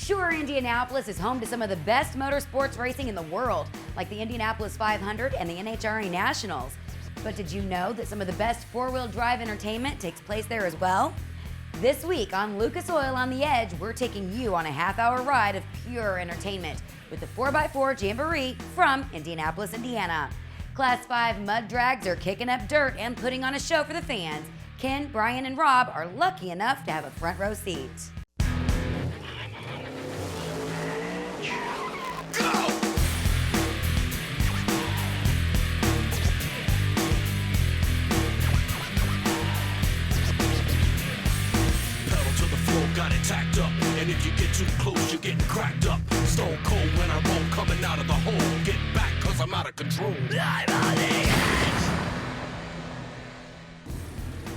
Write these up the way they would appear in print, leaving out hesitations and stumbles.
Sure, Indianapolis is home to some of the best motorsports racing in the world, like the Indianapolis 500 and the NHRA Nationals. But did you know that some of the best four-wheel drive entertainment takes place there as well? This week on Lucas Oil on the Edge, we're taking you on a half-hour ride of pure entertainment with the 4x4 Jamboree from Indianapolis, Indiana. Class 5 mud drags are kicking up dirt and putting on a show for the fans. Ken, Brian, and Rob are lucky enough to have a front row seat. Got it tacked up, and if you get too close, you're getting cracked up. Stone cold when I roll, coming out of the hole. Get back, cause I'm out of control. I'm on the edge.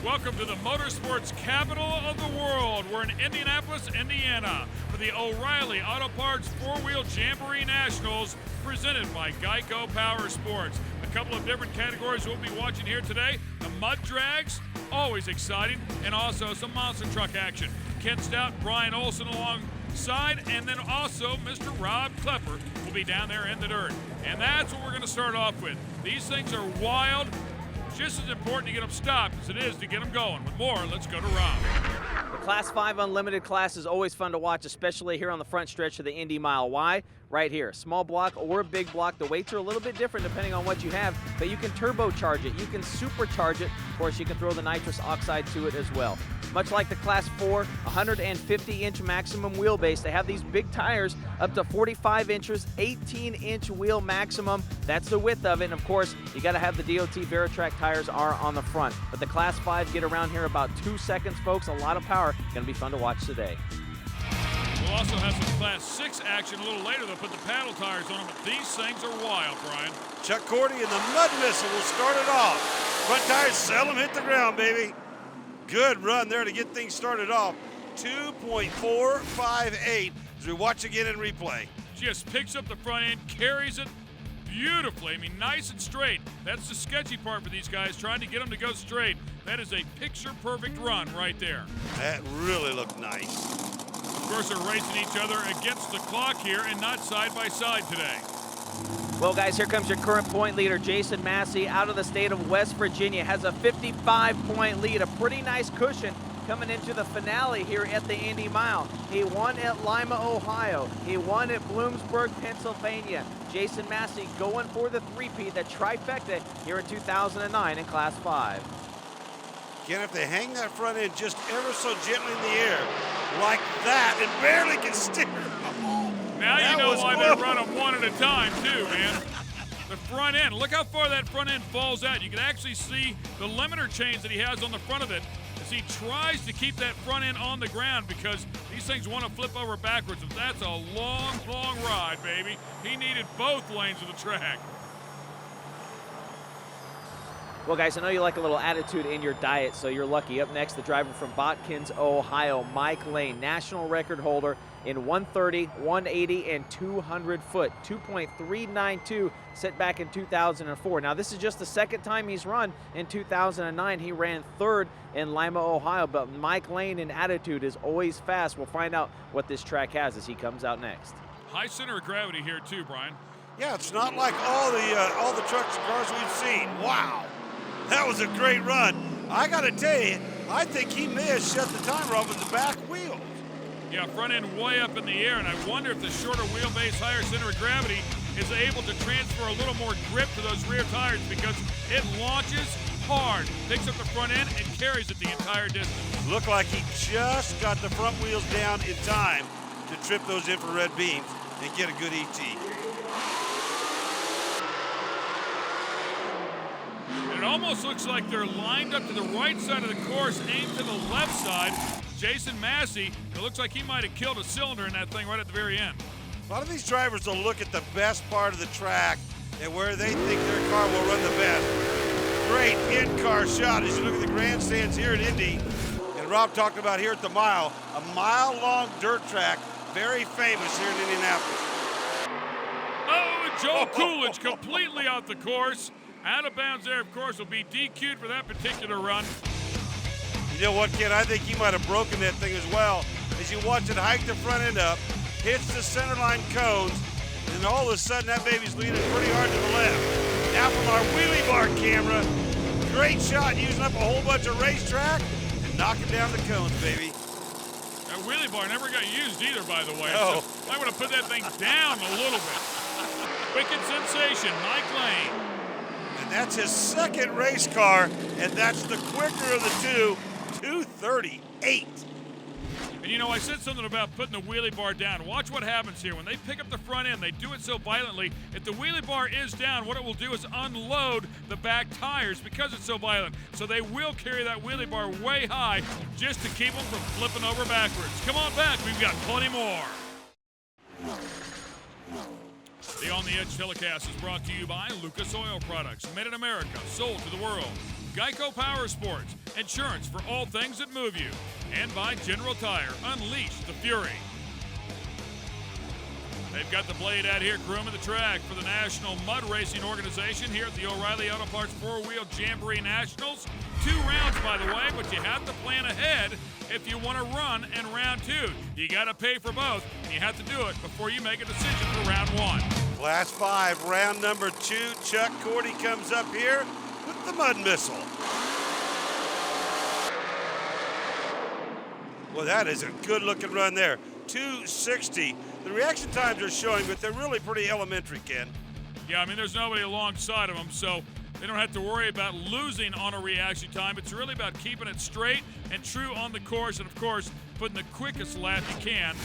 Welcome to the motorsports capital of the world. We're in Indianapolis, Indiana, for the O'Reilly Auto Parts Four-Wheel Jamboree Nationals, presented by Geico Power Sports. A couple of different categories we'll be watching here today. The mud drags, always exciting, and also some monster truck action. Ken Stout, Brian Olson alongside, and then also Mr. Rob Klepper will be down there in the dirt. And that's what we're going to start off with. These things are wild. Just as important to get them stopped as it is to get them going. With more, let's go to Rob. The Class 5 Unlimited class is always fun to watch, especially here on the front stretch of the Indy Mile. Why? Right here, small block or a big block. The weights are a little bit different depending on what you have, but you can turbocharge it. You can supercharge it. Of course, you can throw the nitrous oxide to it as well. Much like the Class 4, 150-inch maximum wheelbase. They have these big tires up to 45 inches, 18-inch wheel maximum. That's the width of it. And of course, you got to have the DOT Veritrack tires are on the front. But the Class 5 get around here about 2 seconds, folks. A lot of power. Going to be fun to watch today. We'll also have some Class 6 action a little later. They'll put the paddle tires on them, but these things are wild, Brian. Chuck Cordy and the Mud Missile will start it off. Front tires seldom hit the ground, baby. Good run there to get things started off. 2.458 as we watch again in replay. Just picks up the front end, carries it beautifully. I mean, nice and straight. That's the sketchy part for these guys, trying to get them to go straight. That is a picture-perfect run right there. That really looked nice. Of course, they're racing each other against the clock here and not side by side today. Well, guys, here comes your current point leader, Jason Massey, out of the state of West Virginia. Has a 55-point lead, a pretty nice cushion coming into the finale here at the Indy Mile. He won at Lima, Ohio. He won at Bloomsburg, Pennsylvania. Jason Massey going for the three-peat, the trifecta here in 2009 in Class 5. Again, if they hang that front end just ever so gently in the air, like that, and barely can steer. Now you know why they run them one at a time, too, man. The front end, look how far that front end falls out. You can actually see the limiter chains that he has on the front of it as he tries to keep that front end on the ground because these things want to flip over backwards. And that's a long, long ride, baby. He needed both lanes of the track. Well, guys, I know you like a little attitude in your diet, so you're lucky. Up next, the driver from Botkins, Ohio, Mike Lane, national record holder in 130, 180, and 200 foot, 2.392 set back in 2004. Now, this is just the second time he's run. In 2009, he ran third in Lima, Ohio, but Mike Lane in attitude is always fast. We'll find out what this track has as he comes out next. High center of gravity here, too, Brian. Yeah, it's not like all the trucks and cars we've seen. Wow. That was a great run. I got to tell you, I think he may have shut the timer off with the back wheels. Yeah, front end way up in the air, and I wonder if the shorter wheelbase, higher center of gravity is able to transfer a little more grip to those rear tires because it launches hard, picks up the front end, and carries it the entire distance. Looked like he just got the front wheels down in time to trip those infrared beams and get a good ET. It almost looks like they're lined up to the right side of the course, aimed to the left side. Jason Massey, it looks like he might have killed a cylinder in that thing right at the very end. A lot of these drivers will look at the best part of the track and where they think their car will run the best. Great in-car shot as you look at the grandstands here at Indy. And Rob talked about here at the mile, a mile-long dirt track, very famous here in Indianapolis. Oh, Joe Coolidge completely off the course. Out of bounds there, of course, will be DQ'd for that particular run. You know what, Ken? I think he might have broken that thing as well. As you watch it hike the front end up, hits the center line cones, and all of a sudden that baby's leaning pretty hard to the left. Now from our wheelie bar camera, great shot using up a whole bunch of racetrack and knocking down the cones, baby. That wheelie bar never got used either, by the way. No. So I would have put that thing down a little bit. Wicked sensation, Mike Lane. And that's his second race car, and that's the quicker of the two, 2:38. And you know, I said something about putting the wheelie bar down. Watch what happens here. When they pick up the front end, they do it so violently. If the wheelie bar is down, what it will do is unload the back tires because it's so violent. So they will carry that wheelie bar way high just to keep them from flipping over backwards. Come on back, we've got plenty more. The On the Edge telecast is brought to you by Lucas Oil Products, made in America, sold to the world. Geico Power Sports, insurance for all things that move you. And by General Tire, unleash the fury. They've got the blade out here grooming the track for the National Mud Racing Organization here at the O'Reilly Auto Parts 4-Wheel Jamboree Nationals. 2 rounds, by the way, but you have to plan ahead if you want to run in round 2. You got to pay for both, and you have to do it before you make a decision for round 1. Class 5, round number 2. Chuck Cordy comes up here with the mud missile. Well, that is a good-looking run there. 260. The reaction times are showing, but they're really pretty elementary, Ken. Yeah, I mean, there's nobody alongside of them, so they don't have to worry about losing on a reaction time. It's really about keeping it straight and true on the course, and, of course, putting the quickest lap you can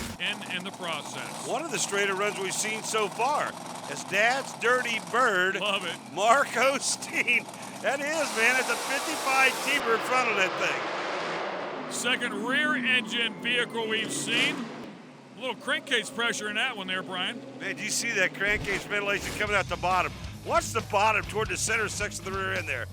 in the process. One of the straighter runs we've seen so far is Dad's Dirty Bird. Love it. Mark Osteen. That is, man. It's a 55 T-bird in front of that thing. Second rear engine vehicle we've seen. A little crankcase pressure in that one there, Brian. Man, do you see that crankcase ventilation coming out the bottom? Watch the bottom toward the center section of the rear end there.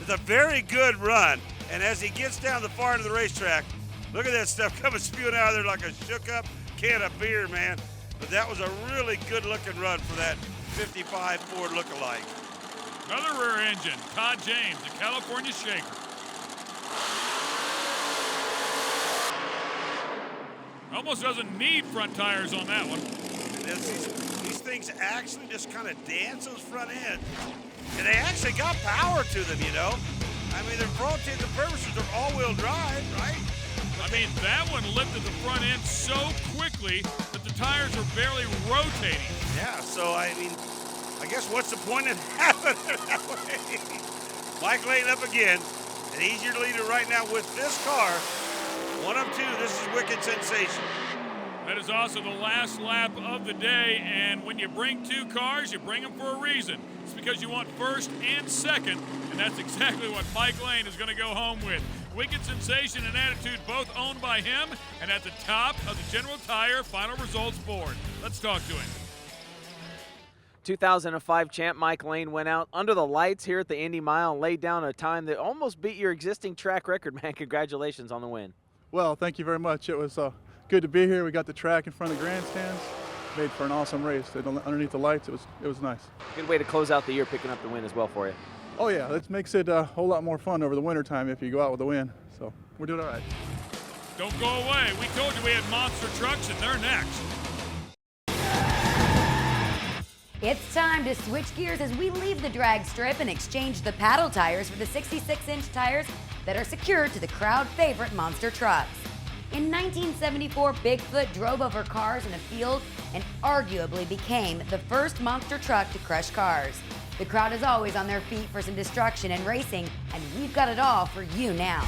It's a very good run. And as he gets down the far end of the racetrack, look at that stuff coming spewing out of there like a shook up can of beer, man. But that was a really good looking run for that 55 Ford lookalike. Another rear engine, Todd James, the California Shaker. Almost doesn't need front tires on that one. And these things actually just kind of dance those front ends. And they actually got power to them, you know. I mean, they're for all intents and purposes, they're all-wheel drive, right? I mean, that one lifted the front end so quickly that the tires were barely rotating. Yeah, so I mean, I guess what's the point in having it that way? Mike Lane up again, and he's your leader right now with this car. 1 of 2, this is Wicked Sensation. That is also the last lap of the day, and when you bring 2 cars, you bring them for a reason. It's because you want first and second, and that's exactly what Mike Lane is going to go home with. Wicked Sensation and Attitude both owned by him, and at the top of the General Tire final results board. Let's talk to him. 2005 champ Mike Lane went out under the lights here at the Indy Mile and laid down a time that almost beat your existing track record, man. Congratulations on the win. Well, thank you very much. It was good to be here. We got the track in front of the grandstands. Made for an awesome race. Underneath the lights, it was nice. Good way to close out the year, picking up the win as well for you. Oh yeah, that makes it a whole lot more fun over the winter time if you go out with a win. So we're doing all right. Don't go away. We told you we had monster trucks, and they're next. It's time to switch gears as we leave the drag strip and exchange the paddle tires for the 66-inch tires that are secured to the crowd favorite monster trucks. In 1974, Bigfoot drove over cars in a field and arguably became the first monster truck to crush cars. The crowd is always on their feet for some destruction and racing, and we've got it all for you now.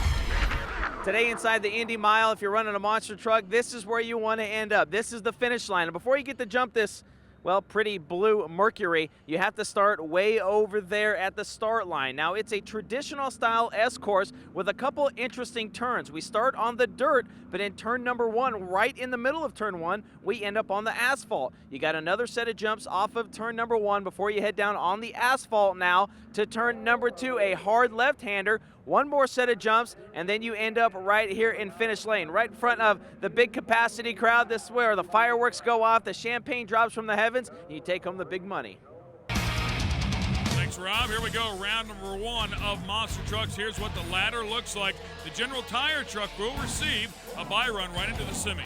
Today inside the Indy Mile, if you're running a monster truck, this is where you want to end up. This is the finish line. And before you get to jump this, well, pretty blue Mercury, you have to start way over there at the start line. Now, it's a traditional style S course with a couple interesting turns. We start on the dirt, but in turn number 1, right in the middle of turn 1, we end up on the asphalt. You got another set of jumps off of turn number 1 before you head down on the asphalt now to turn number 2, a hard left-hander. One more set of jumps, and then you end up right here in finish lane, right in front of the big capacity crowd. This is where the fireworks go off, the champagne drops from the heavens, and you take home the big money. Thanks, Rob. Here we go, round number 1 of monster trucks. Here's what the ladder looks like. The General Tire truck will receive a bye run right into the semis.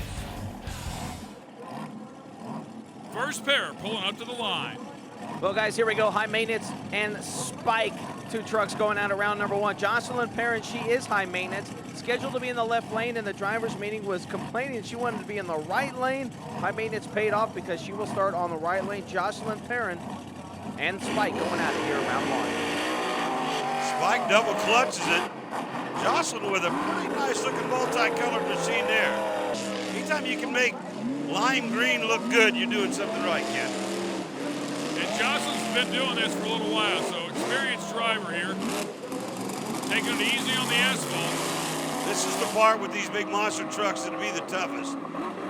first pair pulling up to the line. Well, guys, here we go. High maintenance and Spike. 2 trucks going out of round number 1. Jocelyn Perrin, she is high maintenance. Scheduled to be in the left lane, and the driver's meeting was complaining she wanted to be in the right lane. High maintenance paid off because she will start on the right lane. Jocelyn Perrin and Spike going out of here in round 1. Spike double clutches it. Jocelyn with a pretty nice looking multicolored machine there. Anytime you can make lime green look good, you're doing something right, Ken. And Jocelyn's been doing this for a little while, so experienced driver here. Taking it easy on the asphalt. This is the part with these big monster trucks that'll be the toughest.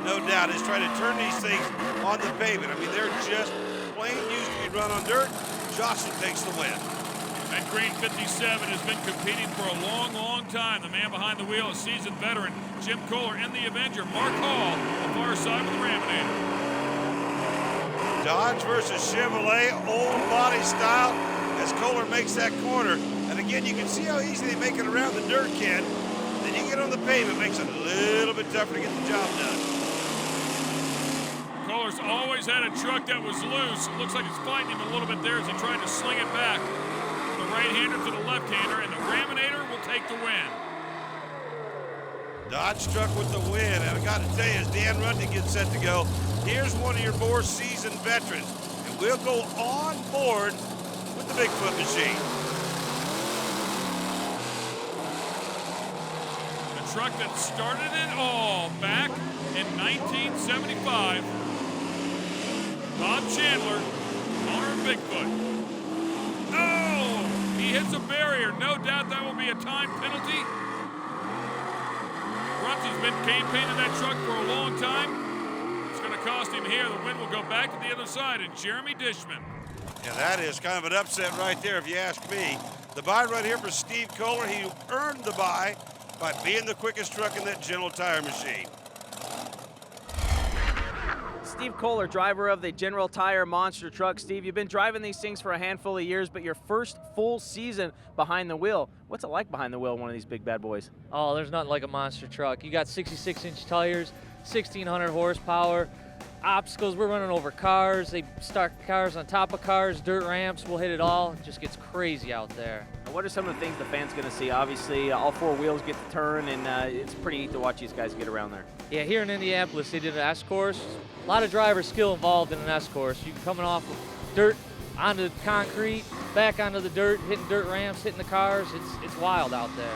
No doubt, is trying to turn these things on the pavement. I mean, they're just plain used to be run on dirt. Jocelyn takes the win. And Green 57 has been competing for a long, long time. The man behind the wheel, a seasoned veteran, Jim Kohler in the Avenger. Mark Hall, the far side with the Raminator. Dodge versus Chevrolet, old body style, as Kohler makes that corner. And again, you can see how easy they make it around the dirt, Ken. Then you get on the pavement, makes it a little bit tougher to get the job done. Kohler's always had a truck that was loose. It looks like it's fighting him a little bit there as he tried to sling it back. The right-hander to the left-hander, and the Raminator will take the win. Dodge truck with the win, and I got to tell you, as Dan Runty gets set to go, here's one of your more seasoned veterans, and we'll go on board with the Bigfoot machine. The truck that started it all back in 1975. Bob Chandler, owner of Bigfoot. Oh, he hits a barrier. No doubt that will be a time penalty. Runty's been campaigning that truck for a long time. It's going to cost him here. The win will go back to the other side, and Jeremy Dishman. Yeah, that is kind of an upset right there, if you ask me. The buy right here for Steve Kohler. He earned the buy by being the quickest truck in that General Tire machine. Steve Kohler, driver of the General Tire monster truck. Steve, you've been driving these things for a handful of years, but your first full season behind the wheel. What's it like behind the wheel of one of these big bad boys? Oh, there's nothing like a monster truck. You got 66-inch tires, 1,600 horsepower, obstacles. We're running over cars. They start cars on top of cars, dirt ramps. We'll hit it all. It just gets crazy out there. What are some of the things the fans going to see? Obviously, all 4 wheels get to turn, and it's pretty neat to watch these guys get around there. Yeah, here in Indianapolis, they did an S-course. A lot of driver skill involved in an S-course. You coming off of dirt onto concrete, back onto the dirt, hitting dirt ramps, hitting the cars. It's wild out there.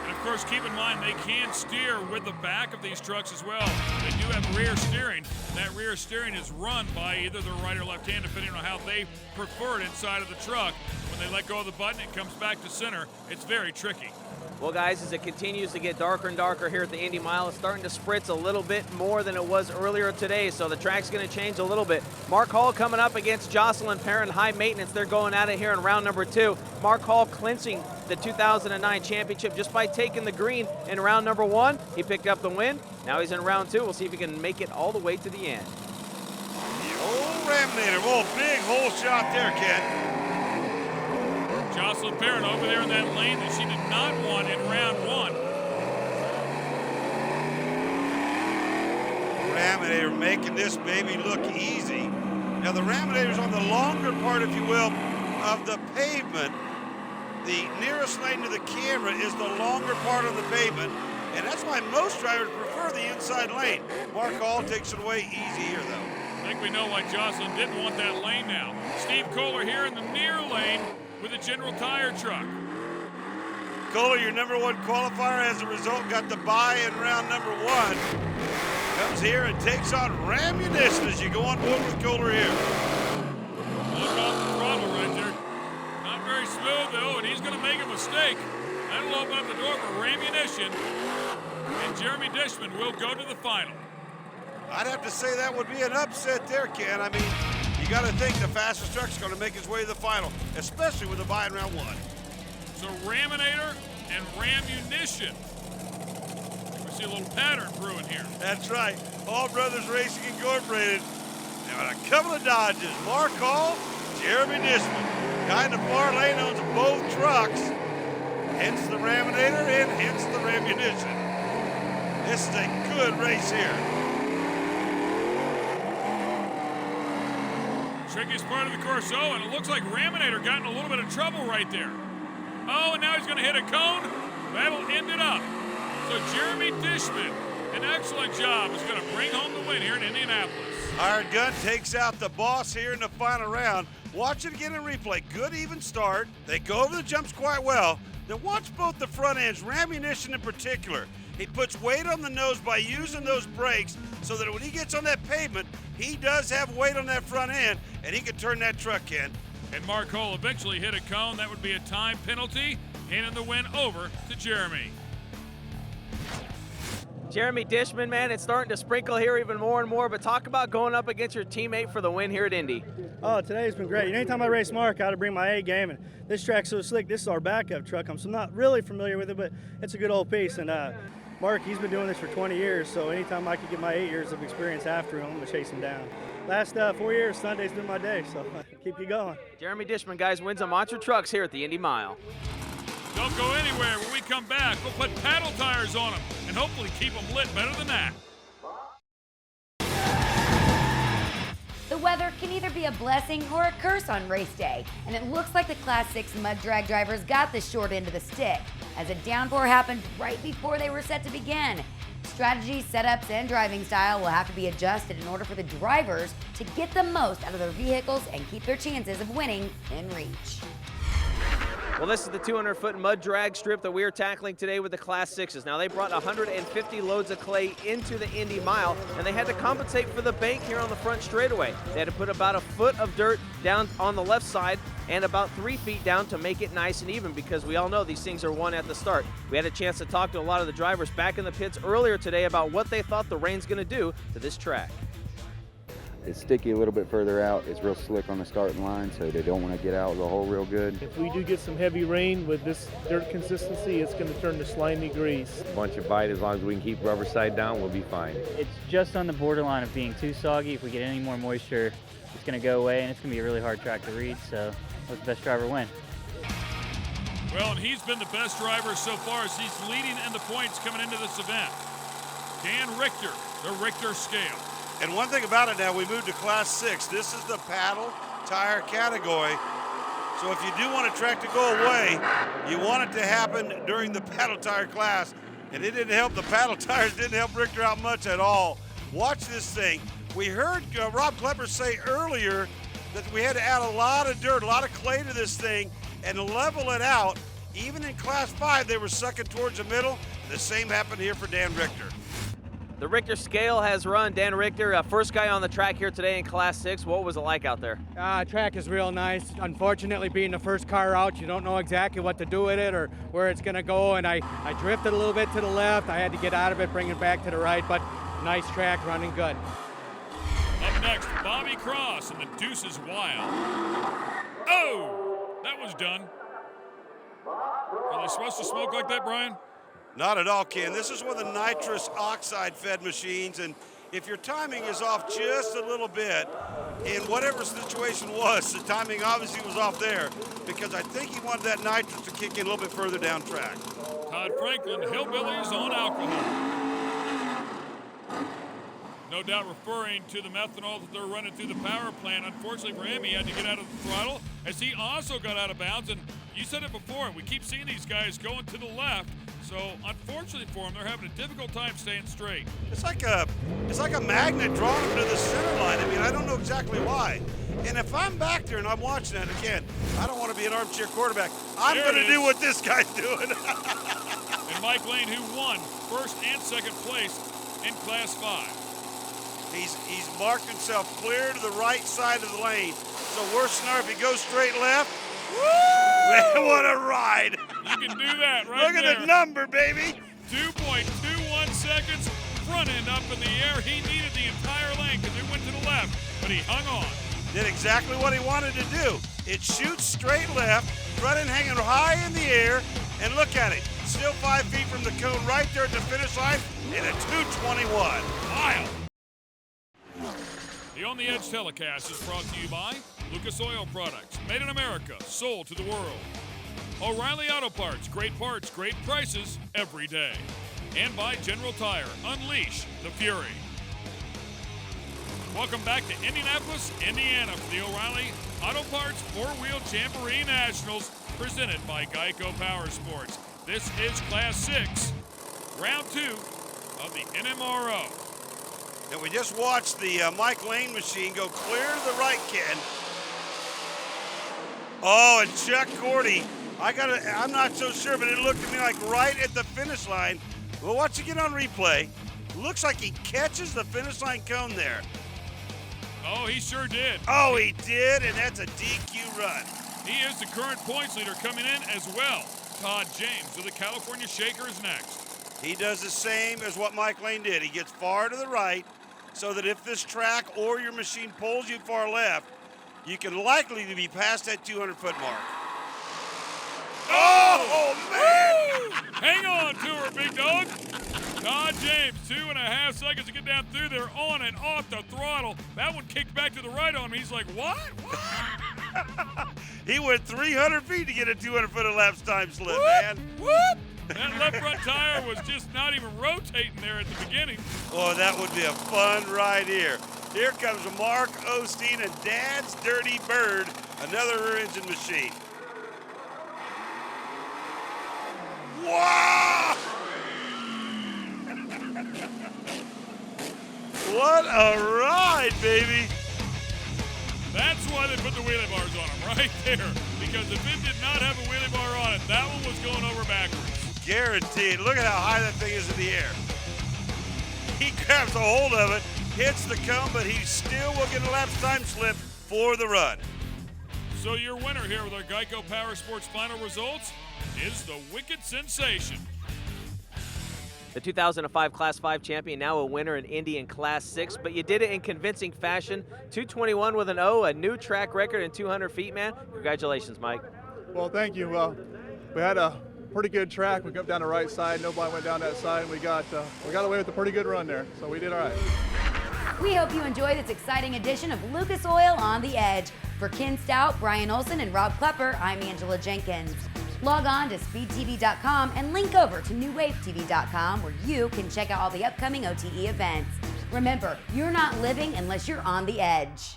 And of course, keep in mind they can steer with the back of these trucks as well. They do have rear steering, and that rear steering is run by either the right or left hand, depending on how they prefer it inside of the truck. When they let go of the button, it comes back to center. It's very tricky. Well, guys, as it continues to get darker and darker here at the Indy Mile, it's starting to spritz a little bit more than it was earlier today, so the track's going to change a little bit. Mark Hall coming up against Jocelyn Perrin, high maintenance. They're going at it here in round number 2. Mark Hall clinching the 2009 championship just by taking the green in round number 1. He picked up the win. Now he's in round 2. We'll see if he can make it all the way to the end. The old Raminator. Whoa, big hole shot there, Ken. Jocelyn Perrin over there in that lane that she did not want in round 1. Raminator making this baby look easy. Now the Raminator's on the longer part, if you will, of the pavement. The nearest lane to the camera is the longer part of the pavement, and that's why most drivers prefer the inside lane. Mark Hall takes it away easy here, though. I think we know why Jocelyn didn't want that lane now. Steve Kohler here in the near lane with a General Tire truck. Kohler, your number 1 qualifier, as a result, got the bye in round number 1. Comes here and takes on Ramunition as you go on board with Kohler here. Look off the throttle right there. Not very smooth though, and he's going to make a mistake. That'll open up the door for Ramunition, and Jeremy Dishman will go to the final. I'd have to say that would be an upset there, Ken. I mean, you got to think the fastest truck's going to make his way to the final, especially with a bye in round 1. So Raminator and Ramunition. We see a little pattern brewing here. That's right. All Brothers Racing Incorporated. Now, a couple of Dodges. Mark Hall, Jeremy Dishman. Guy in the far lane owns both trucks. Hence the Raminator and hence the Ramunition. This is a good race here. Trickiest part of the course, and it looks like Raminator got in a little bit of trouble right there. Oh, and now he's going to hit a cone. That'll end it up. So Jeremy Dishman, an excellent job, is going to bring home the win here in Indianapolis. Iron Gun takes out the boss here in the final round. Watch it again in replay. Good even start. They go over the jumps quite well. Then watch both the front ends, Ramunition in particular. He puts weight on the nose by using those brakes so that when he gets on that pavement, he does have weight on that front end, and he can turn that truck in. And Mark Hole eventually hit a cone. That would be a time penalty, handing the win over to Jeremy. Jeremy Dishman, man, it's starting to sprinkle here even more and more, but talk about going up against your teammate for the win here at Indy. Oh, today's been great. Anytime I race Mark, I got to bring my A game, and this track's so slick. This is our backup truck. I'm not really familiar with it, but it's a good old piece. And Mark, he's been doing this for 20 years, so anytime I could get my 8 years of experience after him, I'm going to chase him down. Last 4 years, Sunday's been my day, so keep you going. Jeremy Dishman, guys, wins on Monster Trucks here at the Indy Mile. Don't go anywhere. When we come back, we'll put paddle tires on them and hopefully keep them lit better than that. The weather can either be a blessing or a curse on race day, and it looks like the Class 6 mud drag drivers got the short end of the stick, as a downpour happened right before they were set to begin. Strategies, setups, and driving style will have to be adjusted in order for the drivers to get the most out of their vehicles and keep their chances of winning in reach. Well, this is the 200-foot mud drag strip that we are tackling today with the Class 6s. Now, they brought 150 loads of clay into the Indy Mile, and they had to compensate for the bank here on the front straightaway. They had to put about a foot of dirt down on the left side and about 3 feet down to make it nice and even, because we all know these things are won at the start. We had a chance to talk to a lot of the drivers back in the pits earlier today about what they thought the rain's going to do to this track. It's sticky a little bit further out. It's real slick on the starting line, so they don't want to get out of the hole real good. If we do get some heavy rain with this dirt consistency, it's going to turn to slimy grease. A bunch of bite, as long as we can keep rubber side down, we'll be fine. It's just on the borderline of being too soggy. If we get any more moisture, it's going to go away, and it's going to be a really hard track to read, so let the best driver win. Well, and he's been the best driver so far as he's leading in the points coming into this event. Dan Richter, the Richter scale. And one thing about it now, we moved to Class 6. This is the paddle tire category. So if you do want a track to go away, you want it to happen during the paddle tire class. And it didn't help. The paddle tires didn't help Richter out much at all. Watch this thing. We heard Rob Klepper say earlier that we had to add a lot of dirt, a lot of clay to this thing and level it out. Even in Class 5, they were sucking towards the middle. The same happened here for Dan Richter. The Richter scale has run. Dan Richter, first guy on the track here today in Class 6. What was it like out there? Track is real nice. Unfortunately, being the first car out, you don't know exactly what to do with it or where it's going to go. And I drifted a little bit to the left. I had to get out of it, bring it back to the right. But nice track, running good. Up next, Bobby Cross and the Deuces Wild. Oh, that was done. Are they supposed to smoke like that, Brian? Not at all, Ken. This is one of the nitrous oxide fed machines, and if your timing is off just a little bit, in whatever situation was, the timing obviously was off there, because I think he wanted that nitrous to kick in a little bit further down track. Todd Franklin, Hillbillies on alcohol. No doubt referring to the methanol that they're running through the power plant. Unfortunately for him, he had to get out of the throttle as he also got out of bounds. And you said it before, we keep seeing these guys going to the left. So unfortunately for them, they're having a difficult time staying straight. It's like a magnet drawing them to the center line. I mean, I don't know exactly why. And if I'm back there and I'm watching that again, I don't want to be an armchair quarterback. I'm going to do what this guy's doing. And Mike Lane, who won first and second place in Class 5. He's marked himself clear to the right side of the lane. So worse scenario, if he goes straight left, woo! Man, what a ride. You can do that right Look there. at the number, baby. 2.21 seconds, front end up in the air. He needed the entire lane because it went to the left, but he hung on. Did exactly what he wanted to do. It shoots straight left, front end hanging high in the air, and look at it. Still 5 feet from the cone right there at the finish line in a 2:21. Wild. The On the Edge telecast is brought to you by Lucas Oil Products, made in America, sold to the world. O'Reilly Auto Parts, great prices every day. And by General Tire, unleash the fury. Welcome back to Indianapolis, Indiana for the O'Reilly Auto Parts 4-Wheel Jamboree Nationals presented by Geico Power Sports. This is Class 6, Round 2 of the NMRO. And we just watched the Mike Lane machine go clear to the right, Ken. Oh, and Chuck Gordy, I'm not so sure, but it looked to me like right at the finish line. Well, watch it get on replay. Looks like he catches the finish line cone there. Oh, he sure did. Oh, he did, and that's a DQ run. He is the current points leader coming in as well. Todd James of the California Shaker is next. He does the same as what Mike Lane did. He gets far to the right so that if this track or your machine pulls you far left, you can likely to be past that 200-foot mark. Oh, man! Hang on to her, big dog. Todd James, 2.5 seconds to get down through there, on and off the throttle. That one kicked back to the right on him. He's like, what? He went 300 feet to get a 200-foot elapsed time slip, man. Whoop! That left front tire was just not even rotating there at the beginning. Oh, that would be a fun ride here. Here comes Mark Osteen and Dad's Dirty Bird, another rear-engine machine. Wow! What a ride, baby! That's why they put the wheelie bars on him right there. Because if it did not have a wheelie bar on it, that one was going over backwards. Guaranteed. Look at how high that thing is in the air. He grabs a hold of it, hits the cone, but he still will get a lapse time slip for the run. So your winner here with our Geico Power Sports final results is the Wicked Sensation. The 2005 Class 5 champion, now a winner in Indy in Class 6, but you did it in convincing fashion. 221 with an O, a new track record in 200 feet, man. Congratulations, Mike. Well, thank you. We had a pretty good track. We got down the right side. Nobody went down that side. We got away with a pretty good run there, so we did all right. We hope you enjoyed this exciting edition of Lucas Oil on the Edge. For Ken Stout, Brian Olson, and Rob Klepper, I'm Angela Jenkins. Log on to speedtv.com and link over to newwavetv.com where you can check out all the upcoming OTE events. Remember, you're not living unless you're on the edge.